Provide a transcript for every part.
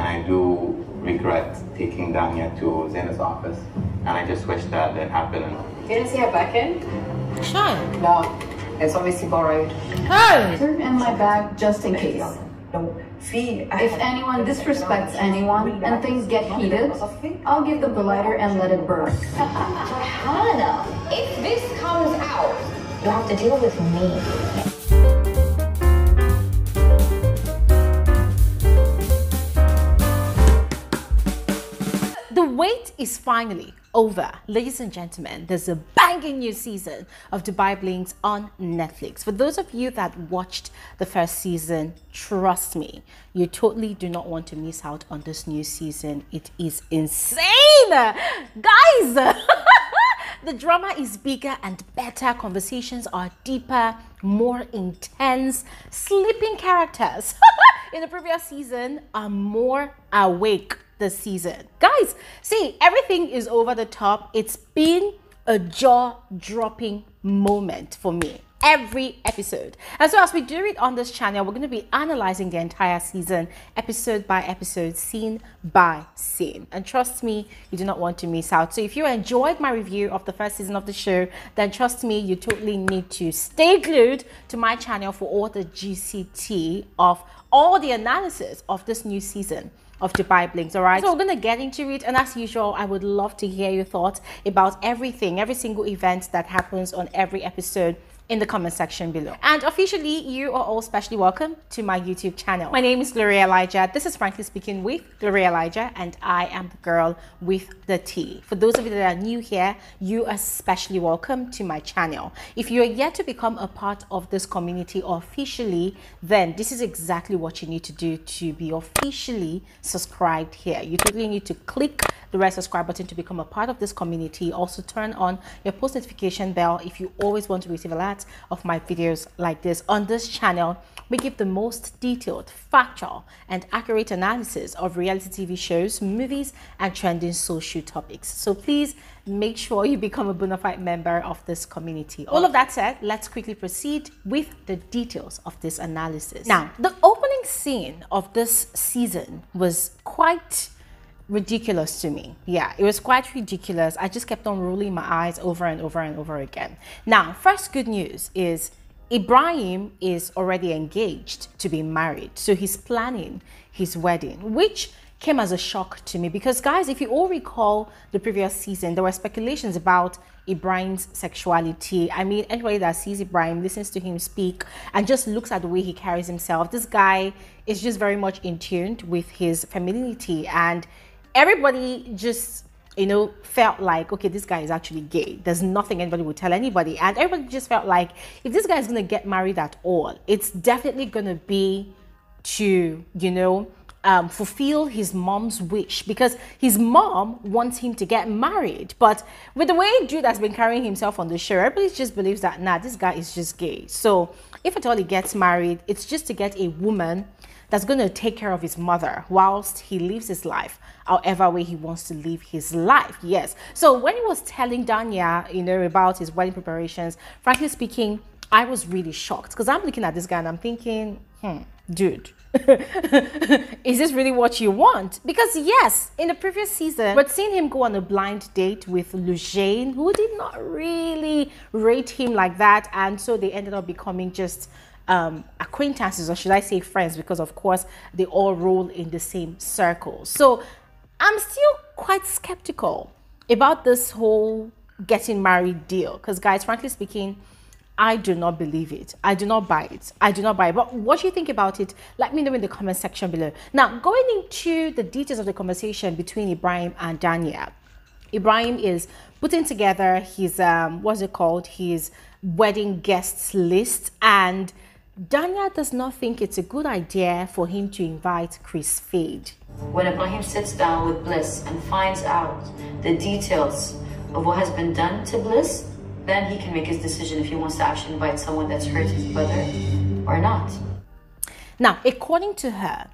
I do regret taking Danya to Zeina's office, and I just wish that didn't happen. You didn't see her back in? Sure. No, it's obviously borrowed. Hey! In my bag just in case. If anyone disrespects anyone and things get heated, I'll give them the lighter and let it burn. Farhanna, if this comes out, you have to deal with me. The wait is finally over. Ladies and gentlemen, there's a banging new season of Dubai Blings on Netflix. For those of you that watched the first season, trust me, you totally do not want to miss out on this new season. It is insane! Guys! The drama is bigger and better. Conversations are deeper, more intense. Sleeping characters in the previous season are more awake this season. Guys, see, everything is over the top. It's been a jaw-dropping moment for me every episode. And so as we do it on this channel, we're going to be analyzing the entire season, episode by episode, scene by scene. And trust me, you do not want to miss out. So if you enjoyed my review of the first season of the show, then trust me, you totally need to stay glued to my channel for all the GCT of all the analysis of this new season of Dubai Blings. All right, so we're gonna get into it, and as usual, I would love to hear your thoughts about everything, every single event that happens on every episode in the comment section below. And officially, you are all specially welcome to my YouTube channel. My name is Gloria Elijah. This is Frankly Speaking with Gloria Elijah, and I am the girl with the T. For those of you that are new here, you are especially welcome to my channel. If you are yet to become a part of this community officially, then this is exactly what you need to do to be officially subscribed here. You totally need to click the red subscribe button to become a part of this community. Also turn on your post notification bell if you always want to receive alerts of my videos like this. On this channel, we give the most detailed, factual, and accurate analysis of reality TV shows, movies, and trending social topics. So please make sure you become a bona fide member of this community. All of that said, let's quickly proceed with the details of this analysis. Now, the opening scene of this season was quite ridiculous to me. Yeah, it was quite ridiculous. I just kept on rolling my eyes over and over and over again. Now, first good news is Ebraheem is already engaged to be married. So he's planning his wedding, which came as a shock to me because, guys, if you all recall the previous season, there were speculations about Ebraheem's sexuality. I mean, anybody that sees Ebraheem, listens to him speak, and just looks at the way he carries himself, this guy is just very much in tune with his femininity, and everybody just, you know, felt like, okay, this guy is actually gay. There's nothing anybody would tell anybody. And everybody just felt like if this guy is going to get married at all, it's definitely going to be to, you know, fulfill his mom's wish, because his mom wants him to get married. But with the way dude has been carrying himself on the show, everybody just believes that, nah, this guy is just gay. So if at all he gets married, it's just to get a woman that's going to take care of his mother whilst he lives his life however way he wants to live his life. Yes. So when he was telling Danya, you know, about his wedding preparations, frankly speaking, I was really shocked, because I'm looking at this guy and I'm thinking, dude, is this really what you want? Because yes, in the previous season, we'd seen him go on a blind date with Lojay, who did not really rate him like that, and so they ended up becoming just acquaintances, or should I say friends, because of course they all roll in the same circle. So I'm still quite skeptical about this whole getting married deal, because guys, frankly speaking, I do not believe it. I do not buy it. I do not buy it. But what you think about it, let me know in the comment section below. Now, going into the details of the conversation between Ebraheem and Danya, Ebraheem is putting together his what's it called, his wedding guests list, and Danya does not think it's a good idea for him to invite Chris Fade. When Ebraheem sits down with Bliss and finds out the details of what has been done to Bliss, then he can make his decision if he wants to actually invite someone that's hurt his brother or not. Now, according to her,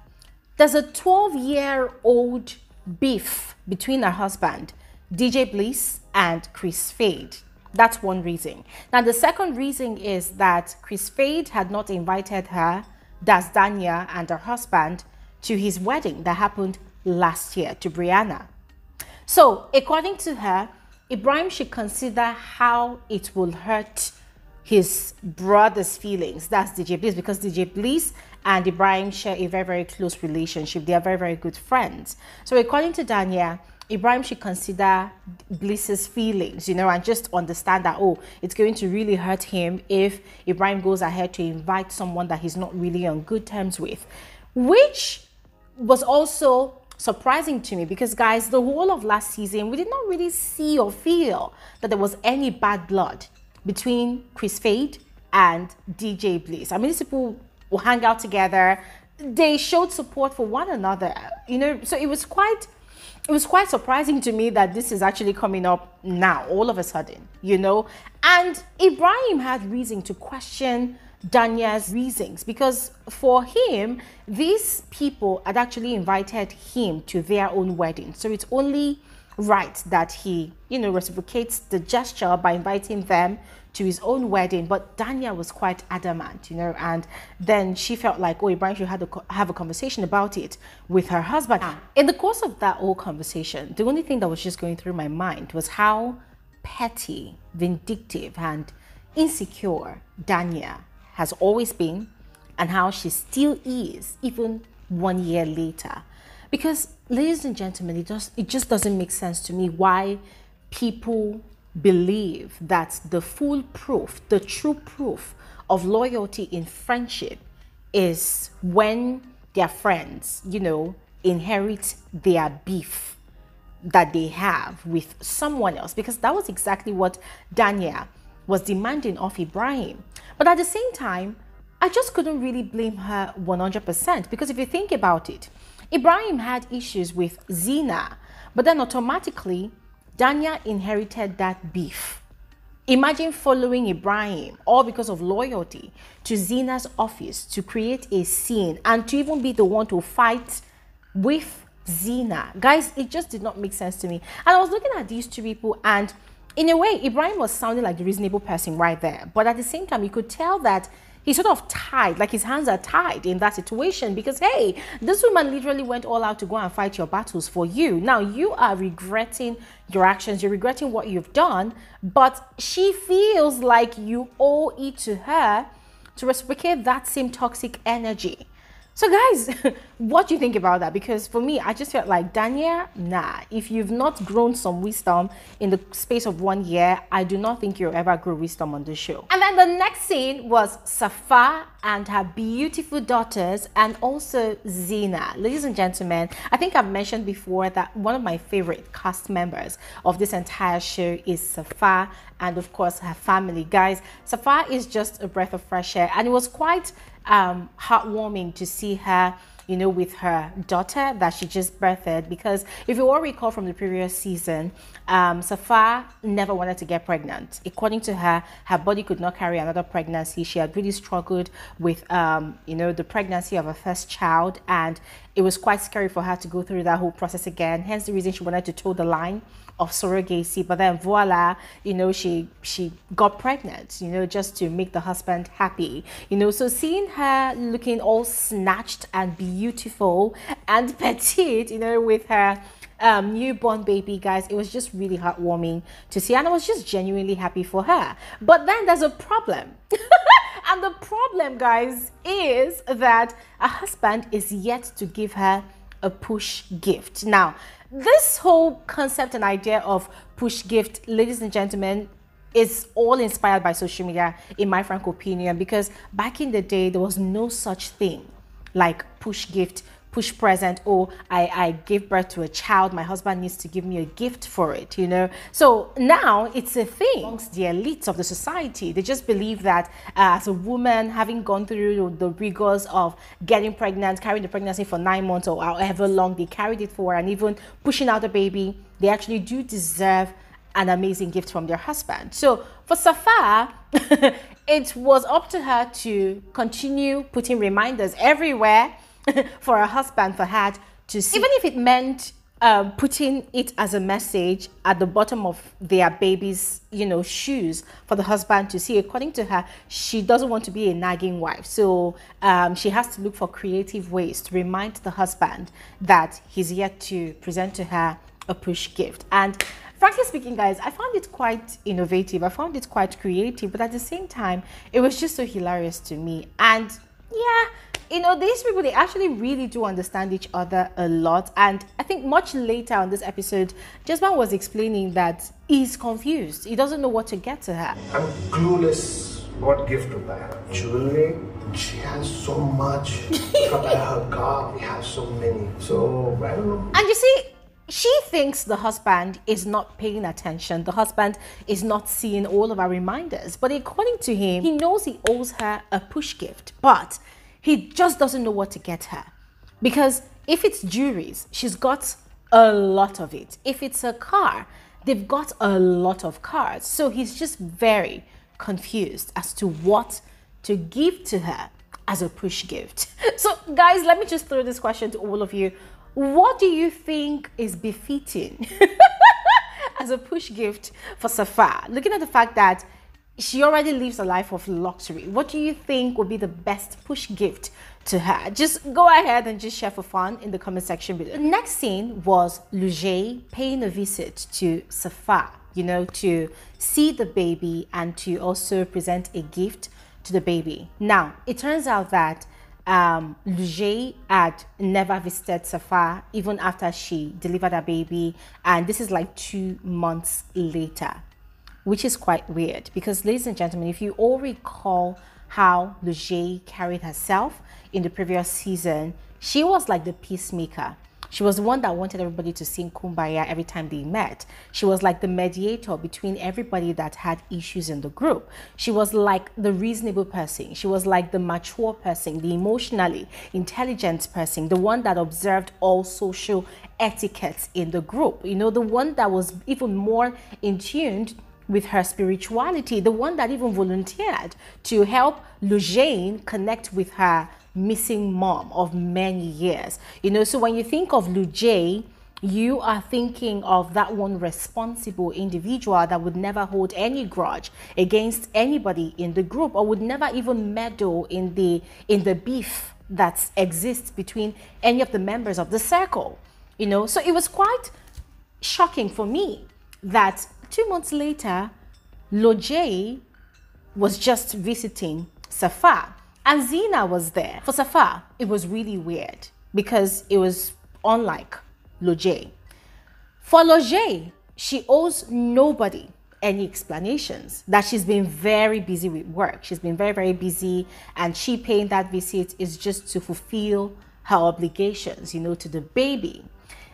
there's a 12-year-old beef between her husband, DJ Bliss, and Chris Fade. That's one reason. Now, the second reason is that Chris Fade had not invited her, that's Danya, and her husband, to his wedding that happened last year to Brianna. So according to her, Ebraheem should consider how it will hurt his brother's feelings. That's DJ Bliss, because DJ Bliss and Ebraheem share a very, very close relationship. They are very, very good friends. So according to Danya, Ebraheem should consider Bliss's feelings, and just understand that, oh, it's going to really hurt him if Ebraheem goes ahead to invite someone that he's not really on good terms with, which was also surprising to me because, guys, the whole of last season, we did not really see or feel that there was any bad blood between Chris Fade and DJ Bliss. I mean, these people will hang out together. They showed support for one another, so it was quite surprising to me that this is actually coming up now, all of a sudden, And Ebraheem had reason to question Danya's reasons, because for him, these people had actually invited him to their own wedding. So it's only right that he, reciprocates the gesture by inviting them to his own wedding. But Danya was quite adamant, and then she felt like, oh, Ebraheem should have a conversation about it with her husband. In the course of that whole conversation, the only thing that was just going through my mind was how petty, vindictive, and insecure Danya has always been, and how she still is, even 1 year later. Because, ladies and gentlemen, it just doesn't make sense to me why people believe that the full proof, the true proof of loyalty in friendship is when their friends, inherit their beef that they have with someone else. Because that was exactly what Danya was demanding of Ebraheem. But at the same time, I just couldn't really blame her 100%, because if you think about it, Ebraheem had issues with Zeina, but then automatically Danya inherited that beef. Imagine following Ebraheem, all because of loyalty, to Zeina's office to create a scene and to even be the one to fight with Zeina. Guys, it just did not make sense to me. And I was looking at these two people, and in a way, Ebraheem was sounding like the reasonable person right there. But at the same time, you could tell that he's sort of tied, like his hands are tied in that situation, because, hey, this woman literally went all out to go and fight your battles for you. Now, you are regretting your actions. You're regretting what you've done, but she feels like you owe it to her to reciprocate that same toxic energy. So guys, what do you think about that? Because for me, I just felt like, Danya, nah, if you've not grown some wisdom in the space of 1 year, I do not think you'll ever grow wisdom on the show. And then the next scene was Safa and her beautiful daughters, and also Zeina. Ladies and gentlemen, I think I've mentioned before that one of my favorite cast members of this entire show is Safa, and of course her family. Guys, Safa is just a breath of fresh air, and it was quite heartwarming to see her, with her daughter that she just birthed, because if you all recall from the previous season, Safa never wanted to get pregnant. According to her, her body could not carry another pregnancy. She had really struggled with, the pregnancy of her first child, and it was quite scary for her to go through that whole process again. Hence the reason she wanted to toe the line of surrogacy. But then voila, she got pregnant, just to make the husband happy, so seeing her looking all snatched and beautiful and petite, with her newborn baby, guys, it was just really heartwarming to see, and I was just genuinely happy for her. But then there's a problem. And the problem, guys, is that her husband is yet to give her a push gift. Now, this whole concept and idea of push gift, ladies and gentlemen, is all inspired by social media, in my frank opinion, because back in the day, there was no such thing like push gift, push present, or I gave birth to a child, my husband needs to give me a gift for it, So now it's a thing amongst the elites of the society. They just believe that as a woman, having gone through the rigors of getting pregnant, carrying the pregnancy for 9 months or however long they carried it for, and even pushing out a baby, they actually do deserve an amazing gift from their husband. So for Safa, it was up to her to continue putting reminders everywhere for her husband, Fahad, to see, even if it meant putting it as a message at the bottom of their baby's, shoes for the husband to see. According to her, she doesn't want to be a nagging wife. So she has to look for creative ways to remind the husband that he's yet to present to her a push gift. And frankly speaking, guys, I found it quite innovative. I found it quite creative, but at the same time, it was just so hilarious to me. And yeah, these people, they actually really do understand each other a lot. And I think much later on this episode, Jasmine was explaining that he's confused. He doesn't know what to get to her. I'm clueless what gift to buy her. Jewelry, she has so much. If I buy her car, we have so many. So, I don't know. And you see, she thinks the husband is not paying attention. The husband is not seeing all of our reminders. But according to him, he knows he owes her a push gift. But he just doesn't know what to get her. Because if it's jewelries, she's got a lot of it. If it's a car, they've got a lot of cars. So he's just very confused as to what to give to her as a push gift. So guys, let me just throw this question to all of you. What do you think is befitting as a push gift for Safa? Looking at the fact that she already lives a life of luxury, what do you think would be the best push gift to her? Just go ahead and just share for fun in the comment section below. The next scene was Lojay paying a visit to Safa, to see the baby and to also present a gift to the baby. Now, it turns out that Lojay had never visited Safa even after she delivered her baby, and this is like 2 months later, which is quite weird because, ladies and gentlemen, if you all recall how Lojay carried herself in the previous season, she was like the peacemaker. She was the one that wanted everybody to sing Kumbaya every time they met. She was like the mediator between everybody that had issues in the group. She was like the reasonable person. She was like the mature person, the emotionally intelligent person, the one that observed all social etiquettes in the group. The one that was even more in tune with her spirituality, the one that even volunteered to help Loujain connect with her missing mom of many years. So when you think of Lojay, you are thinking of that one responsible individual that would never hold any grudge against anybody in the group, or would never even meddle in the beef that exists between any of the members of the circle. So it was quite shocking for me that 2 months later, Lojay was just visiting Safa. And Zeina was there. For Safa, it was really weird because it was unlike Lojay. For Lojay, she owes nobody any explanations that she's been very busy with work. She's been very, very busy, and she paying that visit is just to fulfill her obligations, to the baby.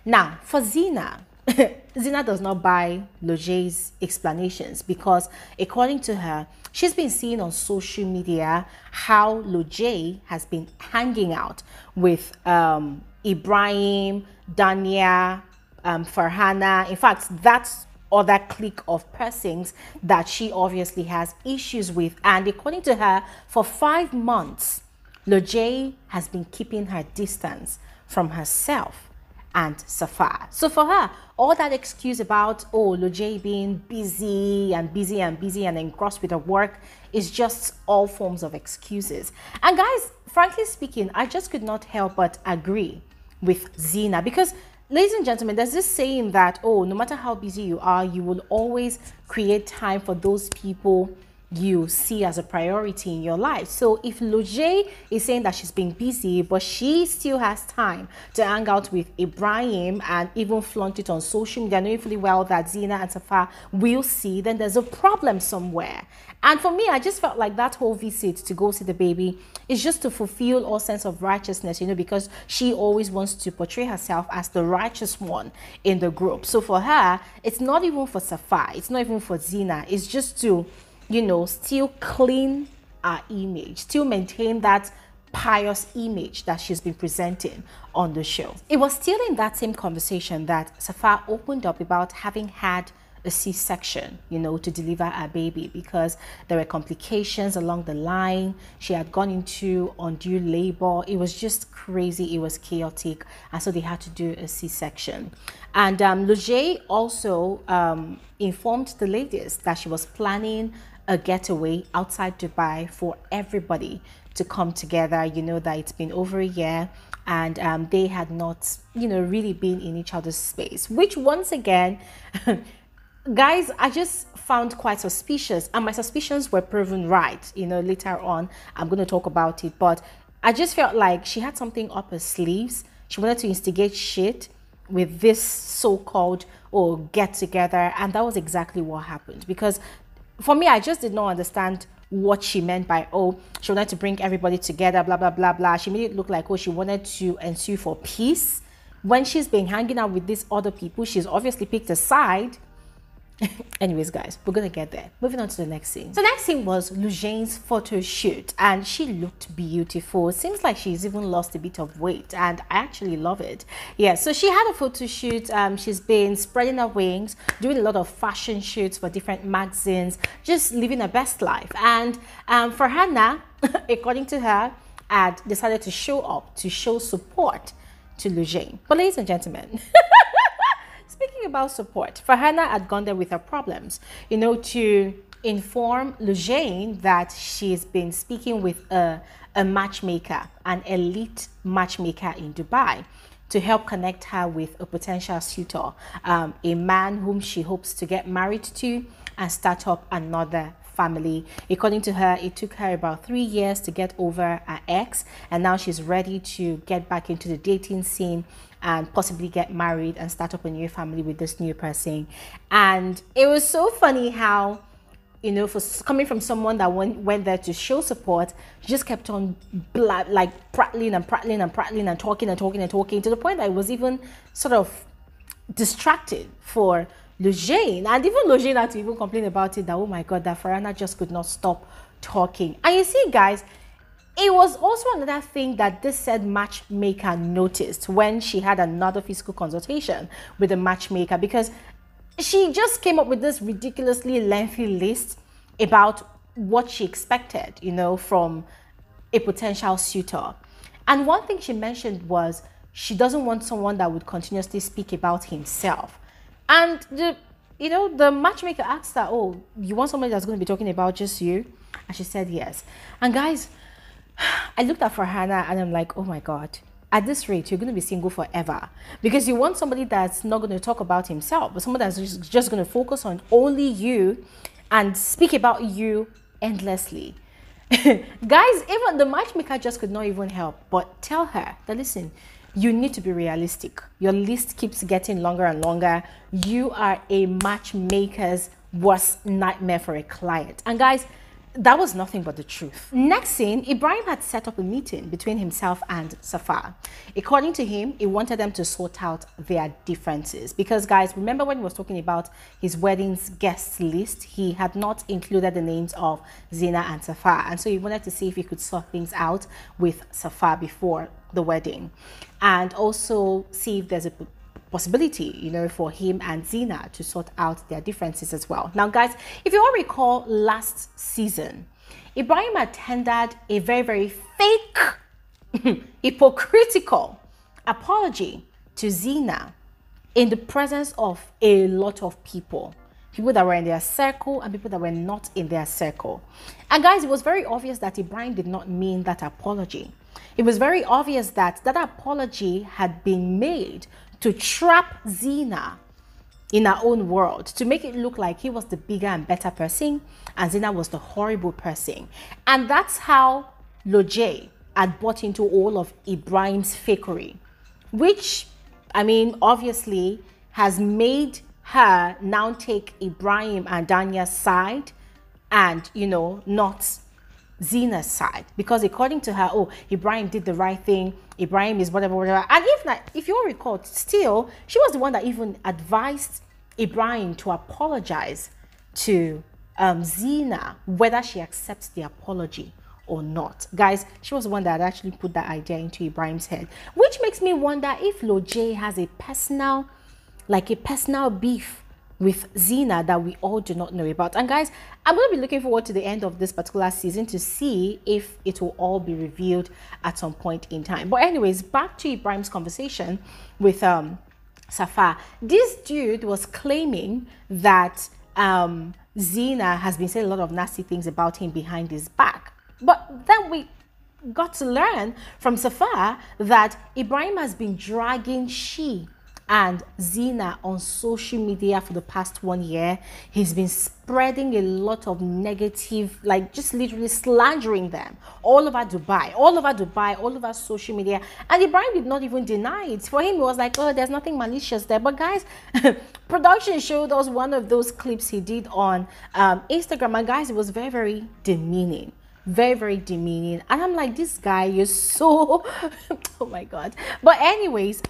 Now, for Zeina, Zeina does not buy Lojay's explanations because, according to her, she's been seeing on social media how Lojay has been hanging out with Ebraheem, Danya, Farhanna. In fact, that's other clique of persons that she obviously has issues with. And according to her, for 5 months, Lojay has been keeping her distance from herself and Safa. So for her, all that excuse about, Lojay being busy and engrossed with her work is just all forms of excuses. And guys, frankly speaking, I just could not help but agree with Zeina because, ladies and gentlemen, there's this saying that, no matter how busy you are, you will always create time for those people you see as a priority in your life. So if Lojay is saying that she's been busy, but she still has time to hang out with Ebraheem and even flaunt it on social media, knowing fully well that Zeina and Safa will see, then there's a problem somewhere. And for me, I just felt like that whole visit to go see the baby is just to fulfill all sense of righteousness, because she always wants to portray herself as the righteous one in the group. So for her, it's not even for Safa, it's not even for Zeina, it's just to still clean our image, still maintain that pious image that she's been presenting on the show. It was still in that same conversation that Safa opened up about having had a C-section, you know, to deliver her baby because there were complications along the line. She had gone into undue labor. It was just crazy. It was chaotic. And so they had to do a C-section. And Lojay also informed the ladies that she was planning a getaway outside Dubai for everybody to come together. You know that it's been over a year and they had not, you know, really been in each other's space, which once again, guys, I just found quite suspicious, and my suspicions were proven right. You know, later on, I'm going to talk about it, but I just felt like she had something up her sleeves. She wanted to instigate shit with this so-called get together, and that was exactly what happened. Because for me, I just did not understand what she meant by, she wanted to bring everybody together, blah, blah, blah, blah. She made it look like, she wanted to ensue for peace. When she's been hanging out with these other people, she's obviously picked a side. Anyways, guys, we're gonna get there. Moving on to the next scene. So the next scene was Loujain's photo shoot, and she looked beautiful. It seems like she's even lost a bit of weight, and I actually love it. Yeah, so she had a photo shoot. She's been spreading her wings, doing a lot of fashion shoots for different magazines, just living her best life. And Farhanna, according to her, had decided to show up to show support to Lojay. But ladies and gentlemen, speaking about support, Farhanna had gone there with her problems, you know, to inform Loujain that she's been speaking with a matchmaker, an elite matchmaker in Dubai, to help connect her with a potential suitor, a man whom she hopes to get married to and start up another family. According to her, it took her about 3 years to get over her ex, and now she's ready to get back into the dating scene and possibly get married and start up a new family with this new person. And it was so funny how, you know, for coming from someone that went there to show support, she just kept on prattling and talking to the point that it was even sort of distracted for Loujain. And even Loujain had to even complain about it, that, oh my God, that Farhanna just could not stop talking. And you see, guys, it was also another thing that this said matchmaker noticed when she had another physical consultation with the matchmaker, because she just came up with this ridiculously lengthy list about what she expected, you know, from a potential suitor. And one thing she mentioned was she doesn't want someone that would continuously speak about himself. And the matchmaker asked her, you want somebody that's going to be talking about just you? And she said yes. And guys, I looked at Farhanna and I'm like, oh my God, at this rate, you're going to be single forever. Because you want somebody that's not going to talk about himself, but someone that's just going to focus on only you and speak about you endlessly. Guys, even the matchmaker just could not even help but tell her that, listen, you need to be realistic. Your list keeps getting longer and longer. You are a matchmaker's worst nightmare for a client. And guys, that was nothing but the truth. Next scene, Ebraheem had set up a meeting between himself and Safa. According to him, he wanted them to sort out their differences. Because guys, remember when he was talking about his wedding's guest list, he had not included the names of Zeina and Safa. And so he wanted to see if he could sort things out with Safa before the wedding. And also see if there's a possibility, you know, for him and Zeina to sort out their differences as well. Now, guys, if you all recall last season, Ebraheem had tendered a very, very fake, hypocritical apology to Zeina in the presence of a lot of people that were in their circle and people that were not in their circle. And guys, it was very obvious that Ebraheem did not mean that apology. It was very obvious that that apology had been made to trap Zeina in her own world, to make it look like he was the bigger and better person and Zeina was the horrible person. And that's how Lojay had bought into all of Ebraheem's fakery, which, I mean, obviously has made her now take Ebraheem and Danya's side and, you know, not Zeina's side, because according to her, Ebraheem did the right thing, Ebraheem is whatever. And if you all recall, still she was the one that even advised Ebraheem to apologize to Zeina, whether she accepts the apology or not. Guys, she was the one that actually put that idea into Ebraheem's head, which makes me wonder if Lojay has a personal beef with Zeina that we all do not know about. And guys, I'm going to be looking forward to the end of this particular season to see if it will all be revealed at some point in time. But anyways, back to Ebraheem's conversation with Safa. This dude was claiming that Zeina has been saying a lot of nasty things about him behind his back. But then we got to learn from Safa that Ebraheem has been dragging she and Zeina on social media for the past 1 year. He's been spreading a lot of negative, like just literally slandering them all over Dubai, all over social media. And Ebraheem did not even deny it. For him, it was like, oh, there's nothing malicious there. But guys, production showed us one of those clips he did on Instagram. And guys, it was very, very demeaning. Very, very demeaning. And I'm like, this guy is so oh my god. But anyways,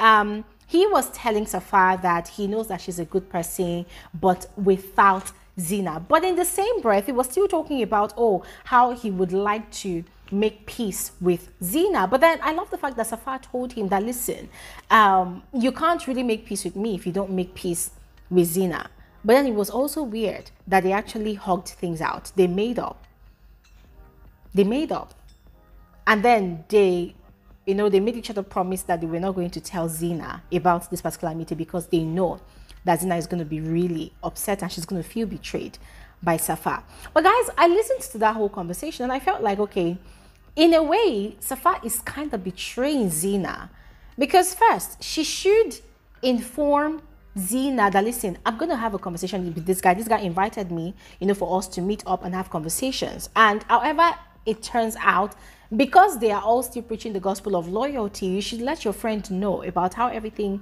he was telling Safa that he knows that she's a good person, but without Zeina. But in the same breath, he was still talking about, oh, how he would like to make peace with Zeina. But then I love the fact that Safa told him that, listen, you can't really make peace with me if you don't make peace with Zeina. But then it was also weird that they actually hugged things out. They made up. And then they made each other promise that they were not going to tell Zeina about this particular meeting because they know that Zeina is going to be really upset and she's going to feel betrayed by Safa. But guys, I listened to that whole conversation and I felt like, okay, in a way, Safa is kind of betraying Zeina because first, she should inform Zeina that, listen, I'm going to have a conversation with this guy. This guy invited me, for us to meet up and have conversations. And however it turns out, because they are all still preaching the gospel of loyalty, you should let your friend know about how everything,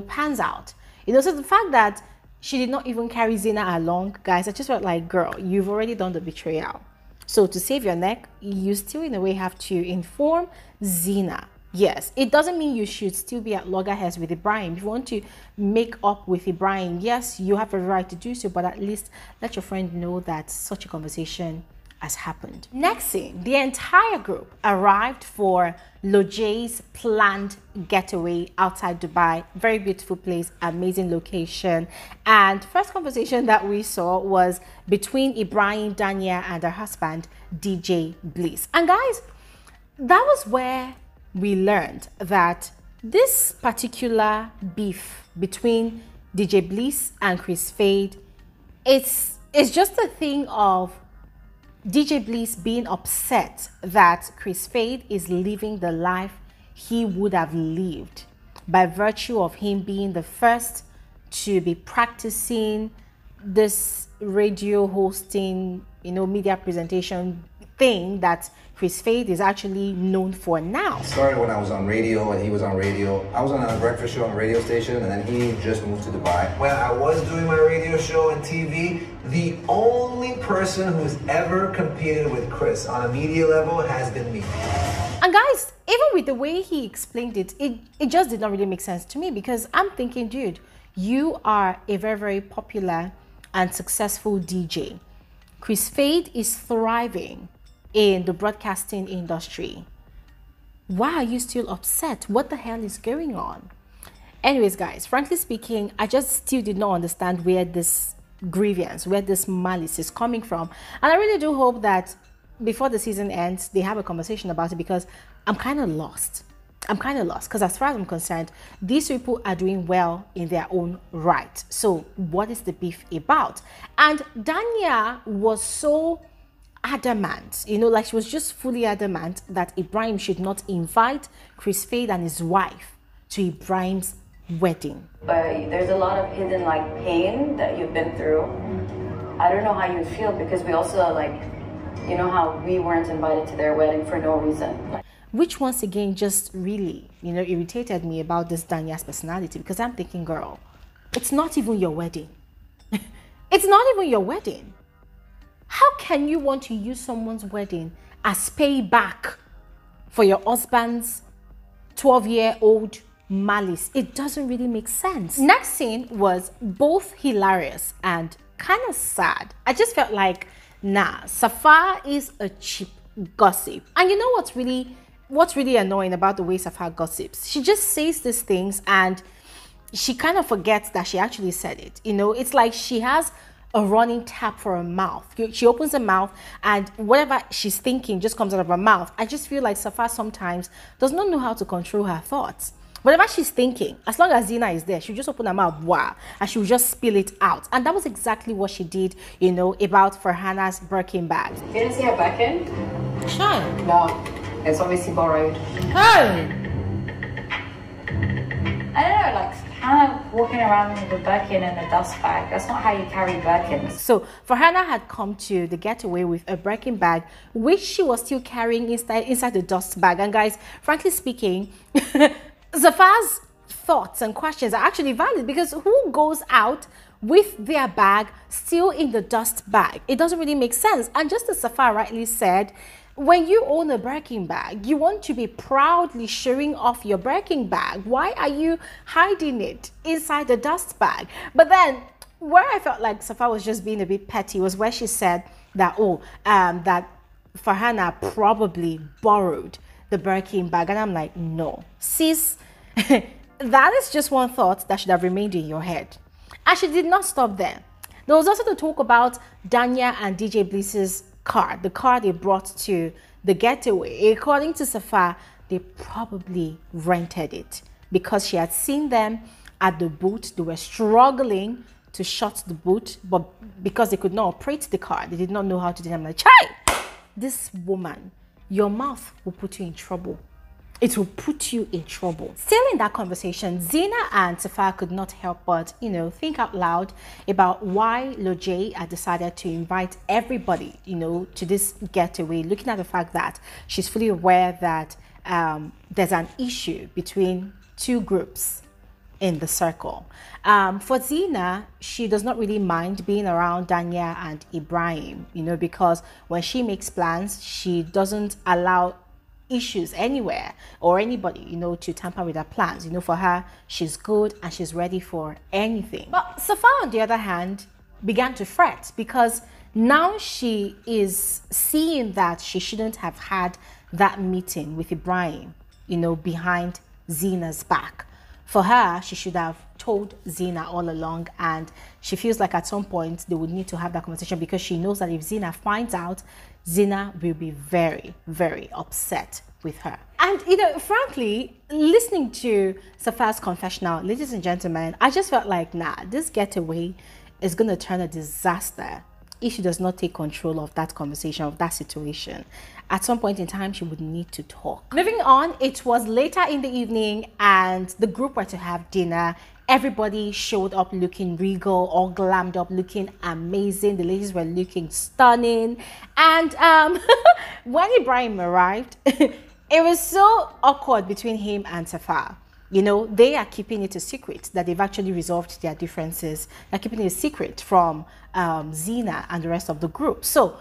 pans out. So the fact that she did not even carry Zeina along, guys, I just felt like, girl, you've already done the betrayal. So to save your neck, you still in a way have to inform Zeina. Yes, it doesn't mean you should still be at loggerheads with Ebraheem. If you want to make up with Ebraheem, yes, you have a right to do so, but at least let your friend know that such a conversation has happened. Next scene, the entire group arrived for Lojay's planned getaway outside Dubai. Very beautiful place, amazing location. And first conversation that we saw was between Ebraheem, Danya, and her husband, DJ Bliss. And guys, that was where we learned that this particular beef between DJ Bliss and Chris Fade, it's just a thing of DJ Bliss being upset that Chris Fade is living the life he would have lived by virtue of him being the first to be practicing this radio hosting, media presentation thing that Chris Fade is actually known for now. Started when I was on radio and he was on radio. I was on a breakfast show on a radio station and then he just moved to Dubai. When I was doing my radio show and TV, the only person who's ever competed with Chris on a media level has been me. And guys, even with the way he explained it, it just did not really make sense to me because I'm thinking, dude, you are a very, very popular and successful DJ. Chris Fade is thriving in the broadcasting industry. Why are you still upset? What the hell is going on? Anyways, guys, frankly speaking, I just still did not understand where this grievance, where this malice is coming from. And I really do hope that before the season ends, they have a conversation about it because I'm kind of lost. Because as far as I'm concerned, these people are doing well in their own right. So what is the beef about? And Danya was so adamant, like she was just fully adamant that Ebraheem should not invite Chris Fade and his wife to Ebraheem's wedding. But there's a lot of hidden pain that you've been through. I don't know how you feel because we also how we weren't invited to their wedding for no reason. Which once again just really, irritated me about this Danya's personality because I'm thinking, girl, it's not even your wedding. It's not even your wedding. How can you want to use someone's wedding as payback for your husband's 12-year-old malice? It doesn't really make sense. Next scene was both hilarious and kind of sad. I just felt like, nah, Safa is a cheap gossip. And you know what's really annoying about the way Safa gossips? She just says these things and she kind of forgets that she actually said it. You know, it's like she has a running tap for her mouth. She opens her mouth and whatever she's thinking just comes out of her mouth. I just feel like Safa sometimes does not know how to control her thoughts. Whatever she's thinking, as long as Zeina is there, she'll just open her mouth, wow, and she'll just spill it out. And that was exactly what she did, you know, about Farhanna's Birkin bag. You didn't see her Birkin? Sure. No, it's obviously borrowed. Hey! I don't know, like, kind of walking around with a Birkin and a dust bag. That's not how you carry Birkins. So Farhanna had come to the getaway with a Birkin bag, which she was still carrying inside the dust bag. And guys, frankly speaking, Safa's thoughts and questions are actually valid, because who goes out with their bag still in the dust bag? It doesn't really make sense. And just as Safa rightly said, when you own a Birkin bag, you want to be proudly showing off your Birkin bag. Why are you hiding it inside the dust bag? But then where I felt like Safa was just being a bit petty was where she said that, that Farhanna probably borrowed the Birkin bag. And I'm like, no, sis, that is just one thought that should have remained in your head. And she did not stop there. There was also the talk about Danya and DJ Bliss's car, the car they brought to the getaway. According to Safa, they probably rented it because she had seen them at the boot. They were struggling to shut the boot, but because they could not operate the car, they did not know how to do it. I'm like, chai, this woman, your mouth will put you in trouble. It will put you in trouble. Still in that conversation, Zeina and Safa could not help but, you know, think out loud about why Lojay had decided to invite everybody, you know, to this getaway, looking at the fact that she's fully aware that there's an issue between two groups in the circle. For Zeina, she does not really mind being around Danya and Ebraheem, you know, because when she makes plans, she doesn't allow issues anywhere or anybody, you know, to tamper with her plans. You know, for her, she's good and she's ready for anything. But Safa, on the other hand, began to fret because now she is seeing that she shouldn't have had that meeting with Ebraheem, you know, behind Zeina's back. For her, she should have told Zeina all along, and she feels like at some point they would need to have that conversation because she knows that if Zeina finds out, Zeina will be very, very upset with her. And, you know, frankly, listening to Safa's confessional, ladies and gentlemen, I just felt like, nah, this getaway is going to turn a disaster if she does not take control of that conversation, of that situation. At some point in time, she would need to talk. Moving on, it was later in the evening and the group were to have dinner. Everybody showed up looking regal, all glammed up, looking amazing. The ladies were looking stunning. And when Ebraheem arrived, it was so awkward between him and Safa. You know, they are keeping it a secret that they've actually resolved their differences. They're keeping it a secret from Zeina and the rest of the group. So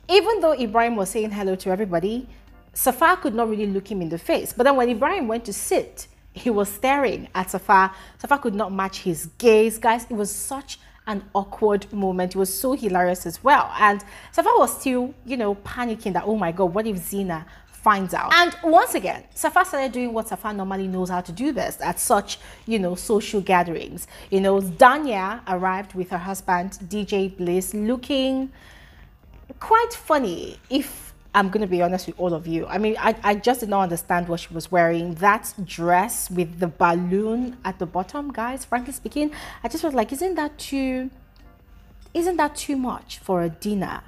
even though Ebraheem was saying hello to everybody, Safa could not really look him in the face. But then when Ebraheem went to sit, he was staring at Safa. Safa could not match his gaze. Guys, it was such an awkward moment. It was so hilarious as well. And Safa was still, you know, panicking that, oh my God, what if Zeina finds out? And once again, Safa started doing what Safa normally knows how to do best at such, you know, social gatherings. You know, Danya arrived with her husband, DJ Bliss, looking quite funny, if I'm going to be honest with all of you. I mean, I just did not understand what she was wearing. That dress with the balloon at the bottom, guys, frankly speaking, I just was like, isn't that too much for a dinner?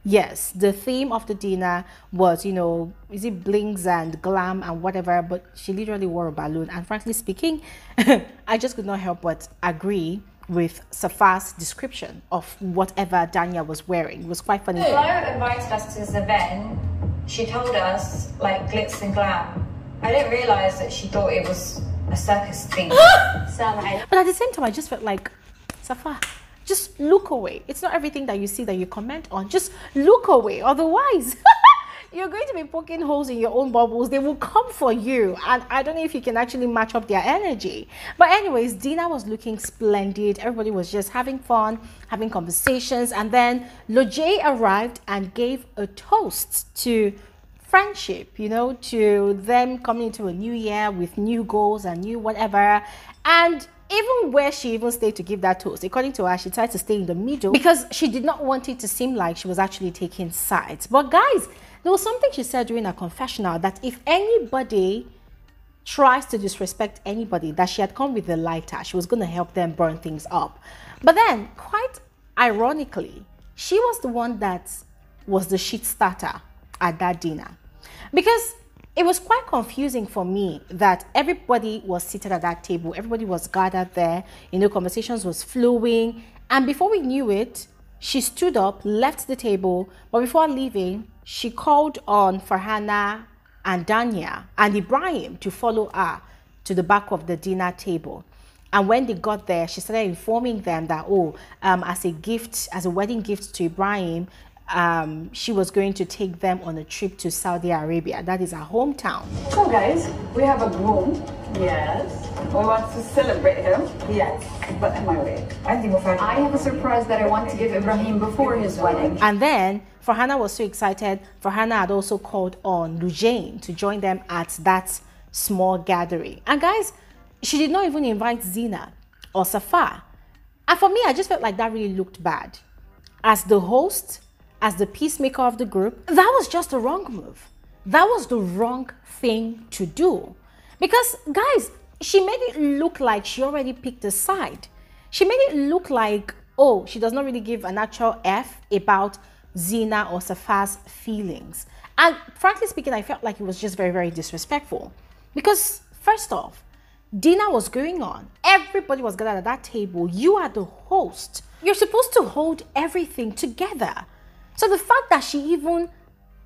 Yes, the theme of the dinner was, you know, is it blings and glam and whatever, but she literally wore a balloon. And frankly speaking, I just could not help but agree with Safa's description of whatever Danya was wearing. It was quite funny. Flo invited us to this event. She told us, like, glitz and glam. I didn't realize that she thought it was a circus thing. But at the same time, I just felt like, Safa, just look away. It's not everything that you see that you comment on. Just look away. Otherwise, you're going to be poking holes in your own bubbles. They will come for you. And I don't know if you can actually match up their energy. But anyways, Dina was looking splendid. Everybody was just having fun, having conversations. And then Lojay arrived and gave a toast to friendship, you know, to them coming into a new year with new goals and new whatever. And even where she even stayed to give that toast, according to her, she tried to stay in the middle because she did not want it to seem like she was actually taking sides. But guys, there was something she said during her confessional that if anybody tries to disrespect anybody, that she had come with the lighter, she was going to help them burn things up. But then, quite ironically, she was the one that was the shit starter at that dinner, because it was quite confusing for me that everybody was seated at that table, everybody was gathered there, you know, conversations was flowing, and before we knew it, she stood up, left the table, but before leaving, she called on Farhanna and Danya and Ebraheem to follow her to the back of the dinner table. And when they got there, she started informing them that, as a gift, as a wedding gift to Ebraheem, she was going to take them on a trip to Saudi Arabia. That is her hometown. So guys, we have a groom. Yes. We want to celebrate him. Yes. But am I wait? I have a surprise that I want to give Ebraheem before his wedding. And then Farhanna was so excited. Farhanna had also called on Loujain to join them at that small gathering. And guys, she did not even invite Zeina or Safa. And for me, I just felt like that really looked bad. As the host, as the peacemaker of the group, that was just the wrong move. That was the wrong thing to do. Because guys, she made it look like she already picked a side. She made it look like, oh, she does not really give an actual F about Zeina or Safa's feelings. And frankly speaking, I felt like it was just very, very disrespectful. Because first off, dinner was going on. Everybody was gathered at that table. You are the host. You're supposed to hold everything together. So the fact that she even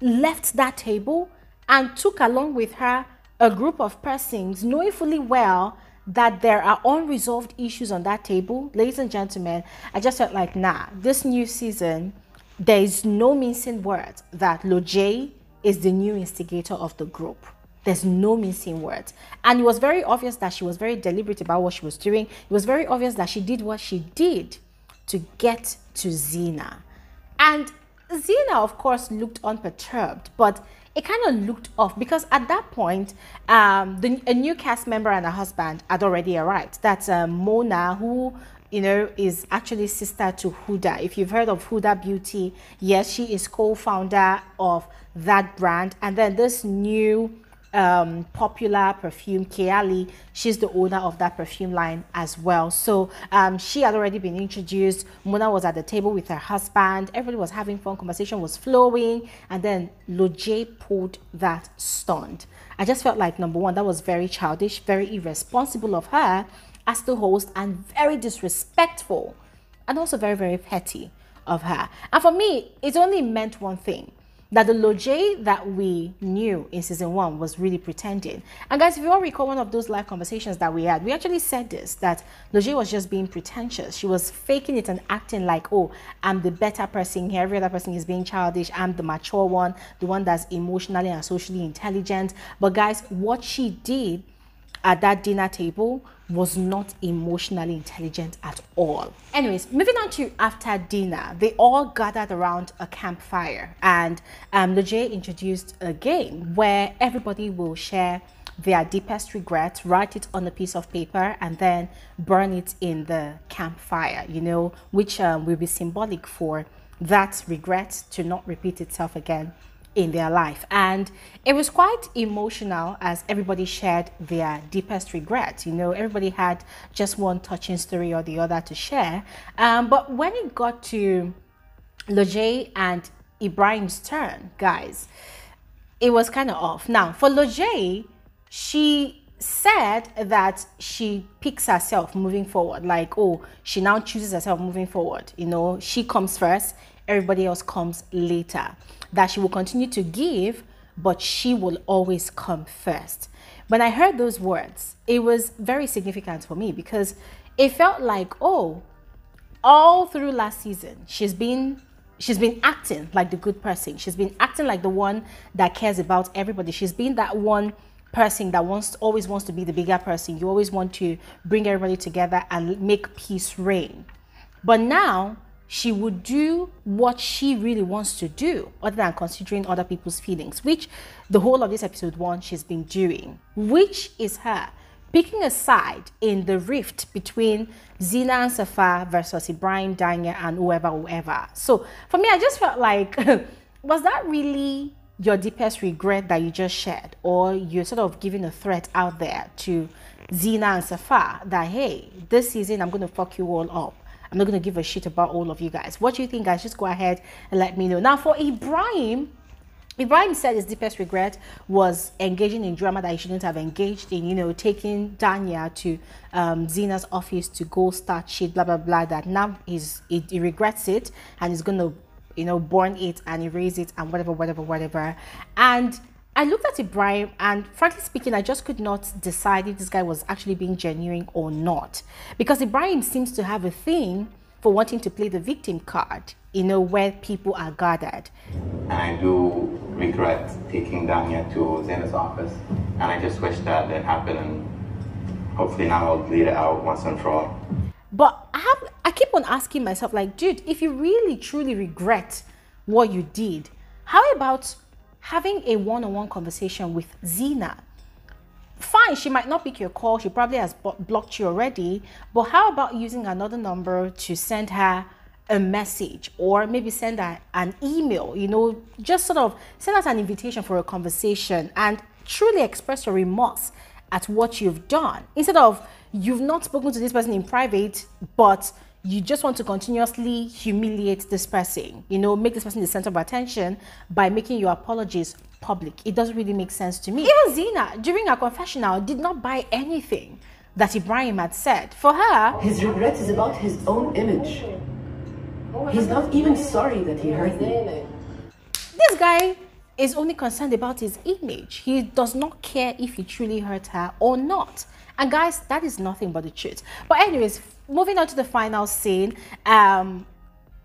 left that table and took along with her a group of persons, knowing fully well that there are unresolved issues on that table, ladies and gentlemen, I just felt like, nah, this new season, there is no mincing words that Lojay is the new instigator of the group. There's no mincing words. And it was very obvious that she was very deliberate about what she was doing. It was very obvious that she did what she did to get to Zeina. And Zeina, of course, looked unperturbed, but it kind of looked off because at that point, a new cast member and her husband had already arrived. That's Mona, who, you know, is actually sister to Huda. If you've heard of Huda Beauty, yes, she is co-founder of that brand. And then this new popular perfume, Kiali, she's the owner of that perfume line as well. So she had already been introduced. Mona was at the table with her husband. Everybody was having fun. Conversation was flowing. And then Lojay pulled that stunt. I just felt like, number one, that was very childish, very irresponsible of her as the host, and very disrespectful, and also very, very petty of her. And for me, it only meant one thing, that the Lojay that we knew in season 1 was really pretending. And guys, if you all recall one of those live conversations that we had, we actually said this, that Lojay was just being pretentious. She was faking it and acting like, oh, I'm the better person here. Every other person is being childish. I'm the mature one, the one that's emotionally and socially intelligent. But guys, what she did at that dinner table was not emotionally intelligent at all. Anyways, moving on to after dinner, they all gathered around a campfire, and Lojay introduced a game where everybody will share their deepest regret, write it on a piece of paper, and then burn it in the campfire, you know, which will be symbolic for that regret to not repeat itself again in their life. And it was quite emotional as everybody shared their deepest regret. You know, everybody had just one touching story or the other to share. But when it got to Lojay and Ebraheem's turn, guys, it was kind of off. Now, for Lojay, she said that she picks herself moving forward. Like, oh, she now chooses herself moving forward. You know, she comes first, everybody else comes later. That she will continue to give, but she will always come first. When I heard those words, it was very significant for me because it felt like, oh, all through last season, she's been acting like the good person. She's been acting like the one that cares about everybody. She's been that one person that always wants to be the bigger person. You always want to bring everybody together and make peace reign. But now, she would do what she really wants to do other than considering other people's feelings, which the whole of this episode 1 she's been doing, which is her picking a side in the rift between Zeina and Safa versus Ebraheem, Danya, and whoever. So for me, I just felt like, was that really your deepest regret that you just shared? Or you're sort of giving a threat out there to Zeina and Safa that, hey, this season I'm going to fuck you all up. I'm not going to give a shit about all of you guys. What do you think, guys? Just go ahead and let me know. Now, for Ebraheem said his deepest regret was engaging in drama that he shouldn't have engaged in, you know, taking Danya to Zeina's office to go start shit, blah, blah, blah, that now he regrets it and he's going to, you know, burn it and erase it and whatever. And I looked at Ebraheem and frankly speaking, I just could not decide if this guy was actually being genuine or not. Because Ebraheem seems to have a thing for wanting to play the victim card, you know, where people are gathered. And I do regret taking Danya to Zeina's office. And I just wish that didn't happen, and hopefully now I'll bleed it out once and for all. But I keep on asking myself, like, dude, if you really truly regret what you did, how about having a one-on-one conversation with Zeina? Fine, she might not pick your call, she probably has blocked you already, but how about using another number to send her a message, or maybe send her an email, you know, just sort of send us an invitation for a conversation and truly express your remorse at what you've done, instead of you've not spoken to this person in private, but you just want to continuously humiliate this person, you know, make this person the center of attention by making your apologies public. It doesn't really make sense to me. Even Zeina, during her confessional, did not buy anything that Ebraheem had said. For her, his regret is about his own image. He's not even sorry that he hurt me. This guy is only concerned about his image. He does not care if he truly hurt her or not. And guys, that is nothing but the truth. But anyways, moving on to the final scene,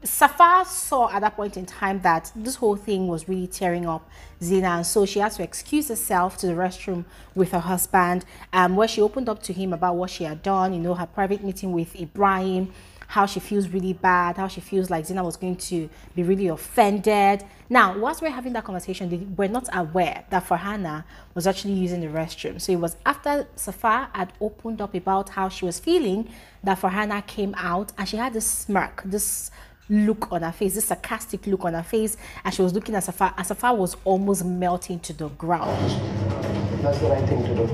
Safa saw at that point in time that this whole thing was really tearing up Zeina, and so she had to excuse herself to the restroom with her husband, where she opened up to him about what she had done, you know, her private meeting with Ebraheem, how she feels really bad, how she feels like Zeina was going to be really offended. Now, whilst we're having that conversation, they were not aware that Farhanna was actually using the restroom. So it was after Safa had opened up about how she was feeling that Farhanna came out, and she had this smirk, this look on her face, this sarcastic look on her face, and she was looking at Safa, and Safa was almost melting to the ground. That's the right thing to do.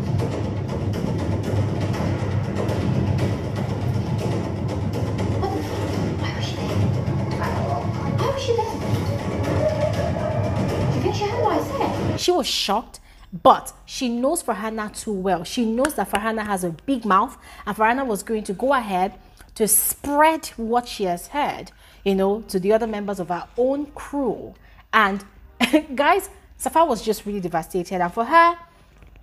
She was shocked, but she knows Farhanna too well. She knows that Farhanna has a big mouth, and Farhanna was going to go ahead to spread what she has heard, you know, to the other members of her own crew. And guys, Safa was just really devastated. And for her,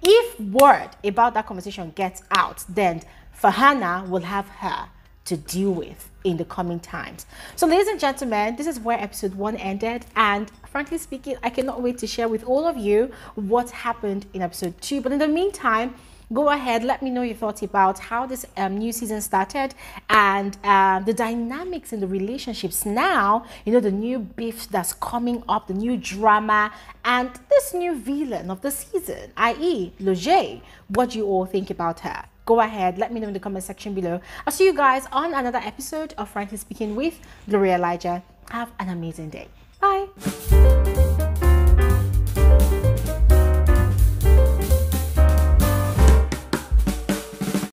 if word about that conversation gets out, then Farhanna will have her to deal with in the coming times. So ladies and gentlemen, this is where episode 1 ended, and frankly speaking, I cannot wait to share with all of you what happened in episode 2. But in the meantime, go ahead, let me know your thoughts about how this new season started, and the dynamics in the relationships now, you know, the new beef that's coming up, the new drama, and this new villain of the season, i.e. Lojay. What do you all think about her? Go ahead, let me know in the comment section below. I'll see you guys on another episode of Frankly Speaking with Gloria Elijah. Have an amazing day. Bye.